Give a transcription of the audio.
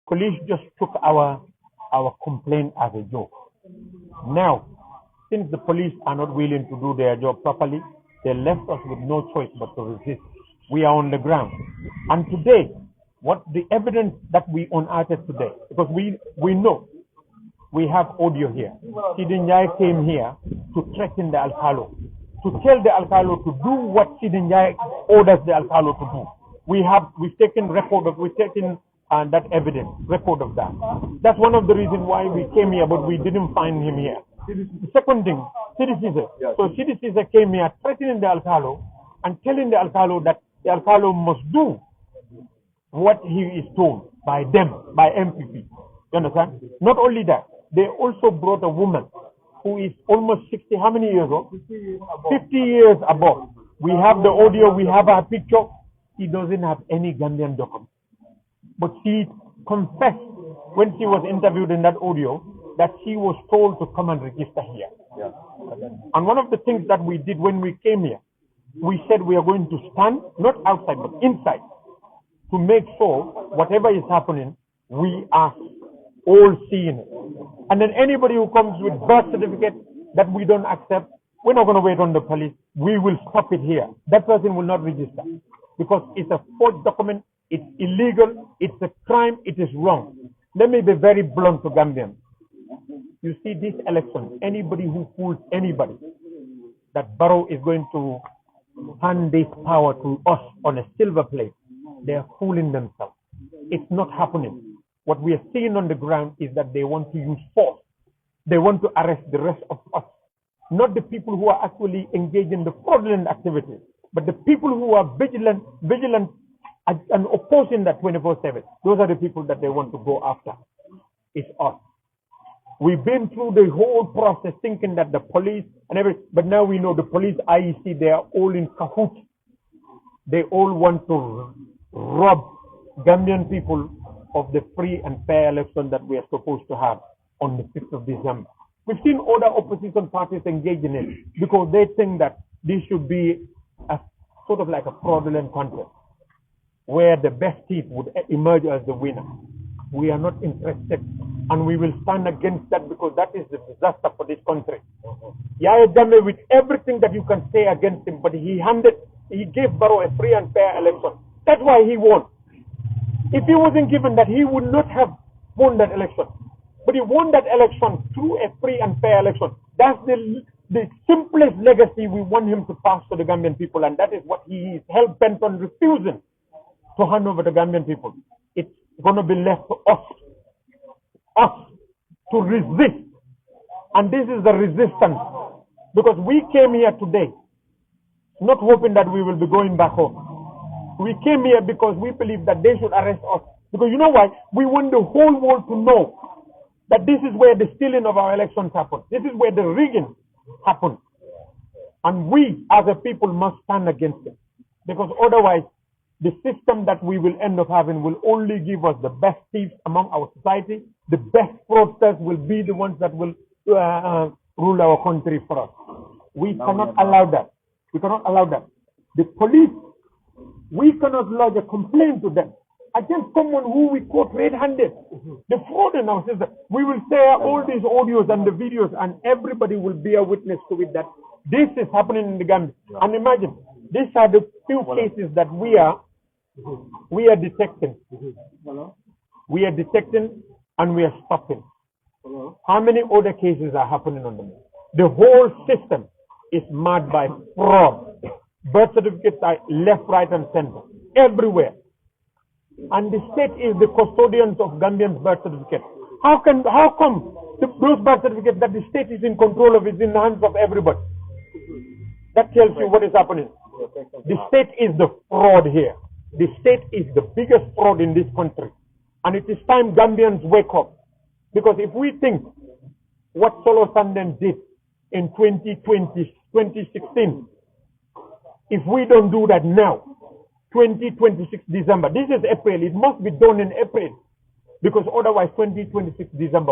Police just took our complaint as a joke. Now, since the police are not willing to do their job properly, they left us with no choice but to resist. We are on the ground. And today, what the evidence that we unearthed today, because we know we have audio here. Sidinjai came here to threaten the Alcalo, to tell the Alcalo to do what Sidinjai orders the Alcalo to do. We've taken that evidence, record of that. That's one of the reasons why we came here, but we didn't find him here. The second thing, Sidi Caesar. So Sidi Caesar came here threatening the Alcalo and telling the Alcalo that the Alcalo must do what he is told by them, by MPP. You understand? Not only that, they also brought a woman who is almost 60, how many years old? 50 years above. We have the audio, we have her picture. She doesn't have any Gambian document. But she confessed when she was interviewed in that audio that she was told to come and register here. Yeah. And one of the things that we did when we came here, we said we are going to stand, not outside, but inside, to make sure whatever is happening, we are all seeing it. And then anybody who comes with birth certificate that we don't accept, we're not going to wait on the police. We will stop it here. That person will not register because it's a forged document. It's illegal. It's a crime. It is wrong. Let me be very blunt to Gambians. You see, this election, anybody who fools anybody that Barrow is going to hand this power to us on a silver plate, they are fooling themselves. It's not happening. What we are seeing on the ground is that they want to use force. They want to arrest the rest of us, not the people who are actually engaged in the fraudulent activities, but the people who are vigilant and opposing that 24/7. Those are the people that they want to go after. It's us. We've been through the whole process thinking that the police and everything, but now we know the police, IEC, they are all in cahoots. They all want to rob Gambian people of the free and fair election that we are supposed to have on the 5th of December. We've seen other opposition parties engage in it because they think that this should be a sort of like a fraudulent contest where the best team would emerge as the winner. We are not interested, and we will stand against that because that is the disaster for this country. Yaya Jammeh, with everything that you can say against him, but he gave Barrow a free and fair election. That's why he won. If he wasn't given that, he would not have won that election. But he won that election through a free and fair election. That's the simplest legacy we want him to pass to the Gambian people, and that is what he is hell-bent on refusing to hand over to Gambian people. It's going to be left to us to resist. And this is the resistance. Because we came here today not hoping that we will be going back home. We came here because we believe that they should arrest us. Because you know why? We want the whole world to know that this is where the stealing of our elections happened. This is where the rigging happened. And we as a people must stand against it. Because otherwise, the system that we will end up having will only give us the best thieves among our society. The best fraudsters will be the ones that will rule our country for us. We cannot allow that. We cannot allow that. The police, we cannot lodge a complaint to them against someone who we caught red-handed. The fraud in our system. We will share all these audios and the videos, and everybody will bear witness to it that this is happening in the Gambia. And imagine, these are the few cases that we are detecting. We are detecting and we are stopping. How many other cases are happening on them? The whole system is marred by fraud. Birth certificates are left, right, and center, everywhere. And the state is the custodians of Gambians' birth certificates. How come those birth certificates that the state is in control of is in the hands of everybody? That tells you what is happening. The state is the fraud here. The state is the biggest fraud in this country. And it is time Gambians wake up. Because if we think what Solo Sanden did in 2016, if we don't do that now, 2026 December, this is April, it must be done in April. Because otherwise 2026 December,